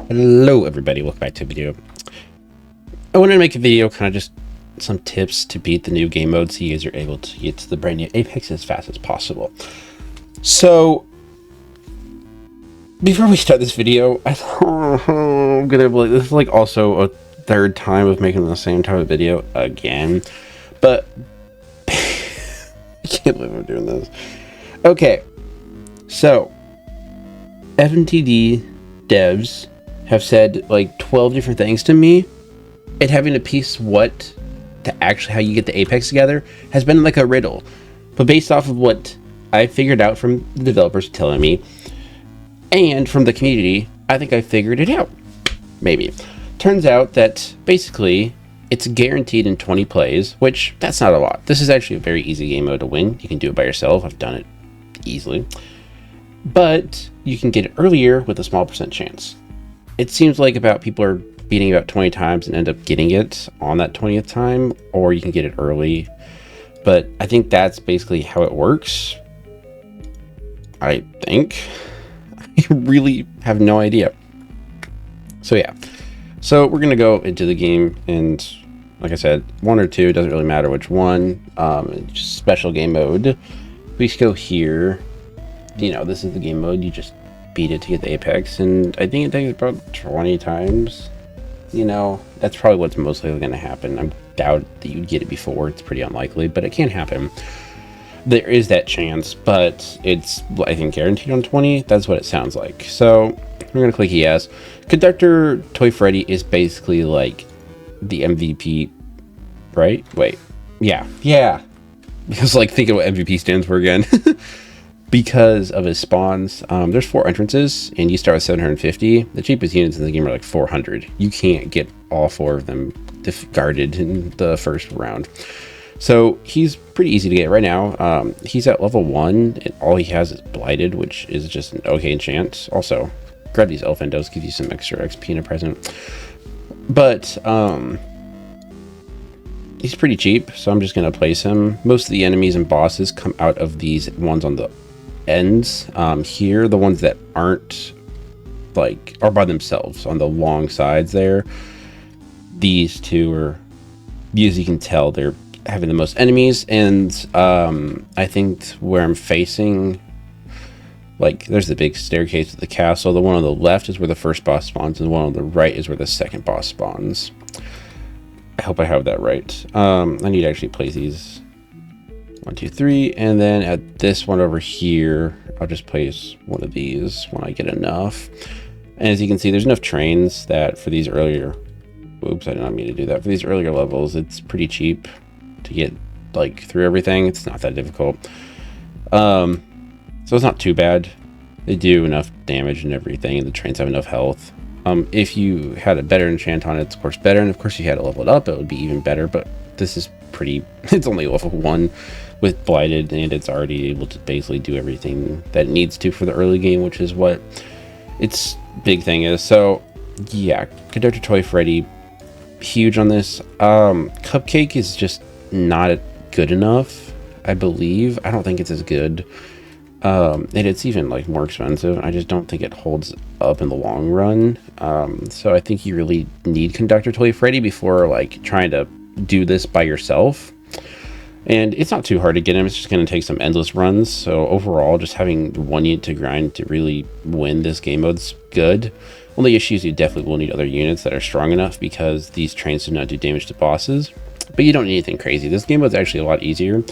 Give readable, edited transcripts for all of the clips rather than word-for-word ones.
Hello everybody, welcome back to a video. I wanted to make a video kind of just some tips to beat the new game mode so you guys are able to get to the brand new Apex as fast as possible. So before we start this video, I'm gonna believe this is like also a third time of making the same type of video again, but I can't believe I'm doing this. Okay, so FNTD devs have said like 12 different things to me, and having to piece what to actually how you get the Apex together has been like a riddle. But based off of what I figured out from the developers telling me and from the community, I think I figured it out. Maybe. Turns out that basically it's guaranteed in 20 plays, which that's not a lot. This is actually a very easy game mode to win. You can do it by yourself. I've done it easily. But you can get it earlier with a small percent chance. It seems like about people are beating about 20 times and end up getting it on that 20th time, or you can get it early. But I think that's basically how it works. I think. I really have no idea. So yeah. So we're gonna go into the game, and like I said, one or two, doesn't really matter which one. Just special game mode. We just go here. You know, this is the game mode. You just beat it to get the Apex, and I think it takes about 20 times. You know, that's probably what's most likely going to happen. I doubt that you'd get it before. It's pretty unlikely, but it can happen. There is that chance, but it's, I think, guaranteed on 20. That's what it sounds like. So we're going to click yes. Conductor Toy Freddy is basically like the MVP, right? Wait, yeah. Because like, think of what MVP stands for again. Because of his spawns, there's 4 entrances, and you start with 750. The cheapest units in the game are like 400. You can't get all 4 of them guarded in the first round. So he's pretty easy to get right now. He's at level 1, and all he has is Blighted, which is just an okay enchant. Also, grab these Elfindos, give you some extra XP in a present. But he's pretty cheap, so I'm just going to place him. Most of the enemies and bosses come out of these ones on the ends here. The ones that aren't like are by themselves on the long sides there. These two are, as you can tell, they're having the most enemies, and I think where I'm facing, like, there's the big staircase of the castle. The one on the left is where the first boss spawns, and the one on the right is where the second boss spawns. I hope I have that right. I need to actually place these 1, 2, 3, and then at this one over here, I'll just place one of these when I get enough. And as you can see, there's enough trains that for these earlier, oops, I did not mean to do that. For these earlier levels, it's pretty cheap to get like through everything. It's not that difficult. So it's not too bad. They do enough damage and everything, and the trains have enough health. If you had a better enchant on it, it's of course better, and of course if you had to level it up, it would be even better. But this is pretty, it's only level 1 with Blighted, and it's already able to basically do everything that it needs to for the early game, which is what its big thing is. So yeah, Conductor Toy Freddy, huge on this. Cupcake is just not good enough, I believe. I don't think it's as good. And it's even like more expensive. I just don't think it holds up in the long run. So I think you really need Conductor Toy Freddy before like trying to do this by yourself. And it's not too hard to get him. It's just going to take some endless runs. So overall, just having 1 unit to grind to really win this game mode's good. Only issues, you definitely will need other units that are strong enough, because these trains do not do damage to bosses. But you don't need anything crazy. This game mode's actually a lot easier.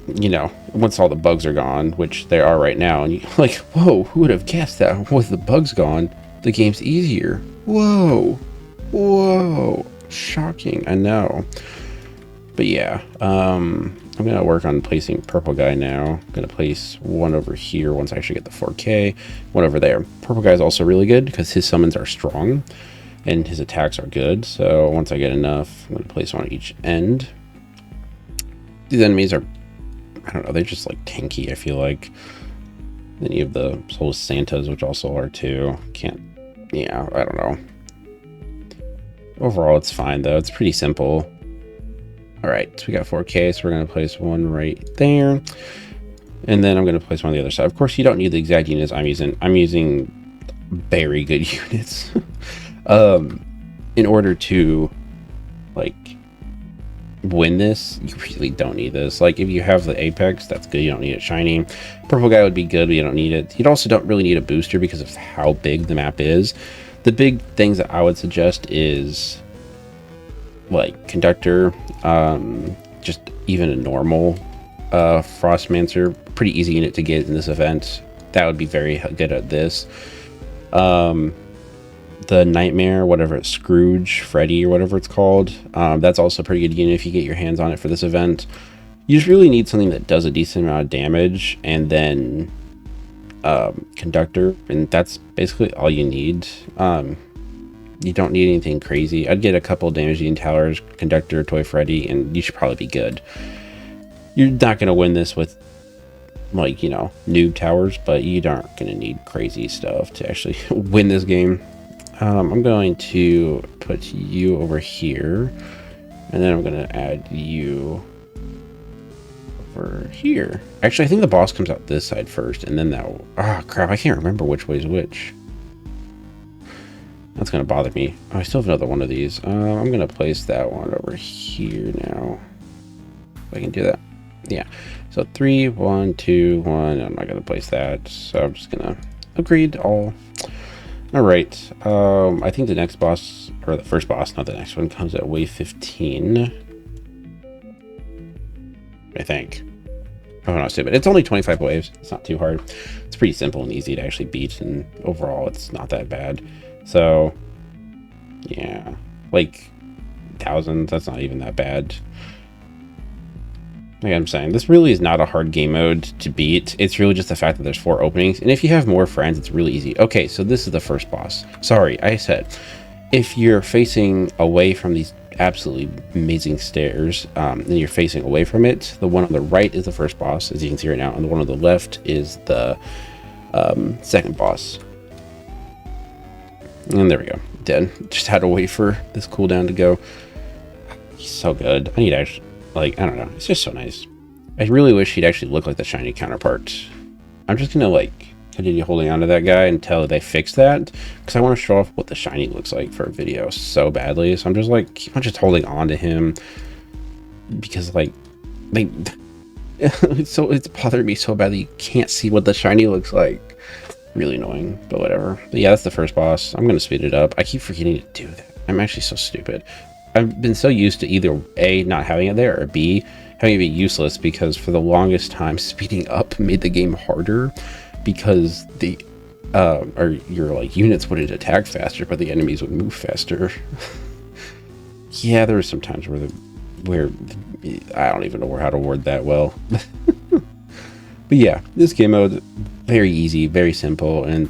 You know, once all the bugs are gone, which they are right now, and you're like, whoa, who would have guessed that with the bugs gone, the game's easier? Whoa, shocking, I know. But yeah, I'm gonna work on placing purple guy now. I'm gonna place one over here once I actually get the 4K, one over there. Purple guy is also really good because his summons are strong and his attacks are good. So once I get enough, I'm gonna place one at each end. These enemies are, I don't know, they're just like tanky, I feel like. Then you have the Soul Santas, which also are too. Yeah, I don't know. Overall, it's fine though. It's pretty simple. All right, so we got 4K, so we're gonna place one right there. And then I'm gonna place one on the other side. Of course, you don't need the exact units I'm using. I'm using very good units. In order to like win this, you really don't need this. Like, if you have the Apex, that's good, you don't need it shiny. Purple guy would be good, but you don't need it. You also don't really need a booster because of how big the map is. The big things that I would suggest is like Conductor, just even a normal Frostmancer, pretty easy unit to get in this event. That would be very good at this. The Nightmare, whatever it's, Scrooge, Freddy, or whatever it's called, that's also a pretty good unit if you get your hands on it for this event. You just really need something that does a decent amount of damage, and then Conductor, and that's basically all you need. You don't need anything crazy. I'd get a couple damage dealing towers, Conductor, Toy Freddy, and you should probably be good. You're not going to win this with, like, you know, noob towers, but you aren't going to need crazy stuff to actually win this game. I'm going to put you over here, and then I'm going to add you over here. Actually, I think the boss comes out this side first, and then that will... Oh, crap, I can't remember which way is which. That's going to bother me. Oh, I still have another one of these. I'm going to place that one over here now. If I can do that. Yeah. So 3, 1, 2, 1. I'm not going to place that, so I'm just going to upgrade all. All right. I think the next boss, or the first boss, not the next one, comes at wave 15. I think. Oh, not stupid. It's only 25 waves. It's not too hard. It's pretty simple and easy to actually beat, and overall, it's not that bad. So, yeah, like thousands. That's not even that bad. Like I'm saying, this really is not a hard game mode to beat. It's really just the fact that there's 4 openings, and if you have more friends, it's really easy. Okay, so this is the first boss. Sorry, I said, if you're facing away from these absolutely amazing stairs, and you're facing away from it, the one on the right is the first boss, as you can see right now, and the one on the left is the second boss. And there we go, dead. Just had to wait for this cooldown to go. He's so good. I need to actually, like, I don't know, it's just so nice. I really wish he'd actually look like the shiny counterpart. I'm just gonna like continue holding on to that guy until they fix that, because I want to show off what the shiny looks like for a video so badly. So I'm just like, keep on just holding on to him, because like it's bothering me so badly. You can't see what the shiny looks like. Really annoying, but whatever. But yeah, that's the first boss. I'm gonna speed it up. I keep forgetting to do that. I'm actually so stupid. I've been so used to either A, not having it there, or B, having it be useless, because for the longest time speeding up made the game harder, because the or your like units wouldn't attack faster, but the enemies would move faster. Yeah, there were some times where I don't even know how to word that well. But yeah, this game mode, very easy, very simple, and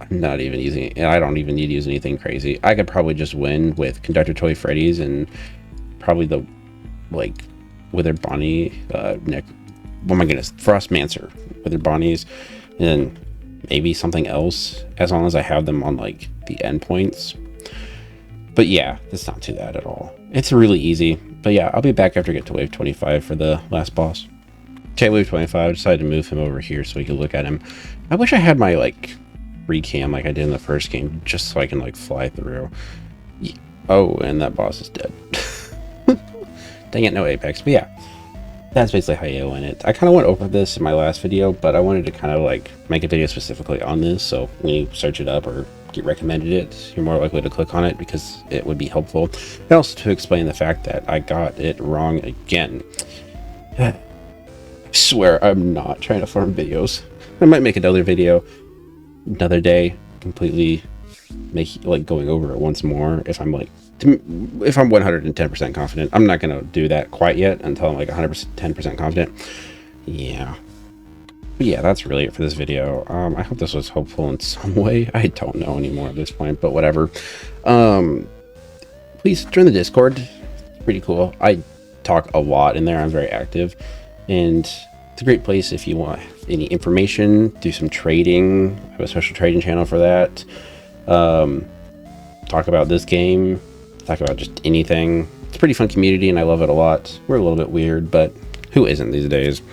I'm not even using it. I don't even need to use anything crazy. I could probably just win with Conductor, Toy Freddy's, and probably the, like, Withered Bonnie, oh my goodness, Frostmancer, Withered Bonnies, and maybe something else, as long as I have them on, like, the endpoints. But yeah, it's not too bad at all. It's really easy. But yeah, I'll be back after I get to wave 25 for the last boss. Okay, wave 25, I decided to move him over here so we could look at him. I wish I had my, like, recam like I did in the first game, just so I can, like, fly through. Yeah. Oh, and that boss is dead. Dang it, no Apex. But yeah, that's basically how you win it. I kind of went over this in my last video, but I wanted to kind of, like, make a video specifically on this, so when you search it up or get recommended it, you're more likely to click on it, because it would be helpful. And also to explain the fact that I got it wrong again. I swear I'm not trying to farm videos. I might make another video another day, completely like going over it once more if I'm like, if I'm 110% confident. I'm not gonna do that quite yet until I'm like 110% confident. Yeah. But yeah, that's really it for this video. I hope this was helpful in some way. I don't know anymore at this point, but whatever. Please join the Discord. It's pretty cool. I talk a lot in there. I'm very active, and it's a great place if you want any information, do some trading. I have a special trading channel for that. Talk about this game, talk about just anything. It's a pretty fun community, and I love it a lot. We're a little bit weird, but who isn't these days?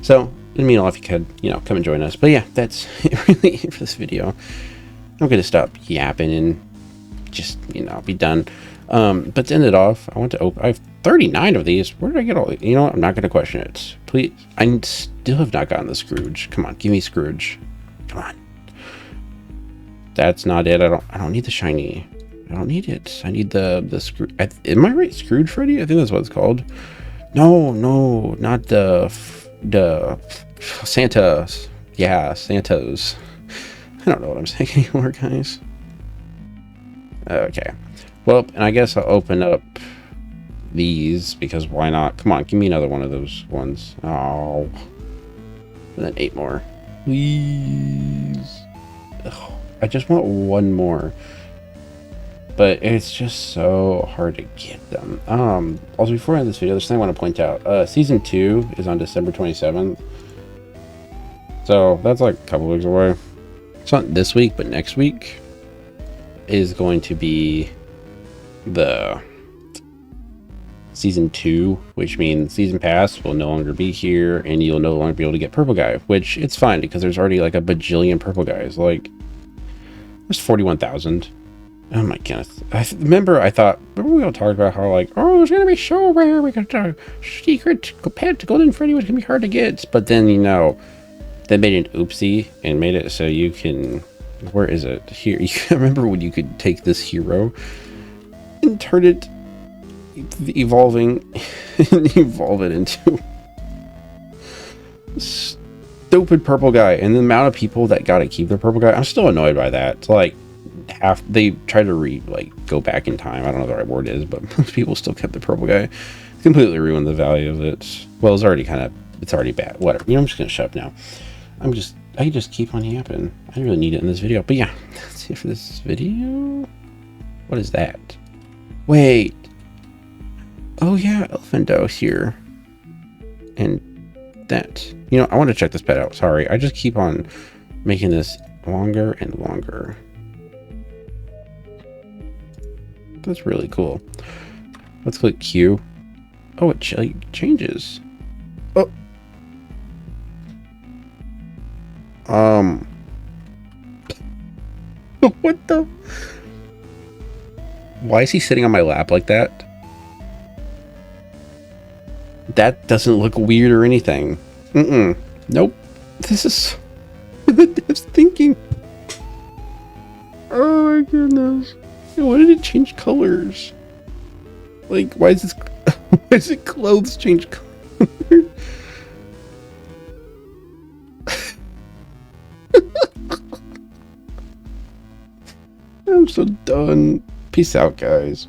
So It'd mean a lot if you could, you know, come and join us. But yeah, that's really it for this video. I'm gonna stop yapping and just, you know, be done. But to end it off, I want to open. I have 39 of these. Where did I get all? You know what? I'm not gonna question it. Please, I still have not gotten the Scrooge. Come on, give me Scrooge. Come on. That's not it. I don't need the shiny. I don't need it. I need the Scrooge. Am I right? Scrooge Freddy? I think that's what it's called. No, not the Santa. Yeah, Santos. I don't know what I'm saying anymore, guys. Okay. Well, and I guess I'll open up these because why not? Come on, give me another one of those ones. Oh. And then 8 more. Please. Ugh, I just want one more. But it's just so hard to get them. Also, before I end this video, there's something I want to point out. Season 2 is on December 27th. So that's like a couple weeks away. It's not this week, but next week is going to be the Season 2, which means Season Pass will no longer be here, and you'll no longer be able to get Purple Guy, which it's fine because there's already like a bajillion Purple Guys. Like, there's 41,000. Oh my goodness. Remember we all talked about how like, oh, there's gonna be so rare, we got a secret pet Golden Freddy was gonna be hard to get. But then, you know, they made an oopsie and made it so you can, where is it? Here, you remember when you could take this hero and turn it, evolving, and evolve it into stupid Purple Guy. And the amount of people that got to keep their Purple Guy, I'm still annoyed by that. It's like, they try to go back in time. I don't know what the right word is, but most people still kept the Purple Guy. It's completely ruined the value of it. Well, it's already bad. Whatever. You know, I'm just gonna shut up now. I just keep on yapping. I didn't really need it in this video, but yeah, that's it for this video. What is that? Wait. Oh yeah, Elfendo here. And that. You know, I want to check this pet out. Sorry, I just keep on making this longer and longer. That's really cool. Let's click Q. Oh, it changes. Oh. What the? Why is he sitting on my lap like that? That doesn't look weird or anything. Nope. This is the dev's thinking. Oh my goodness. Why did it change colors? Like, why is it clothes change colors? I'm so done. Peace out, guys.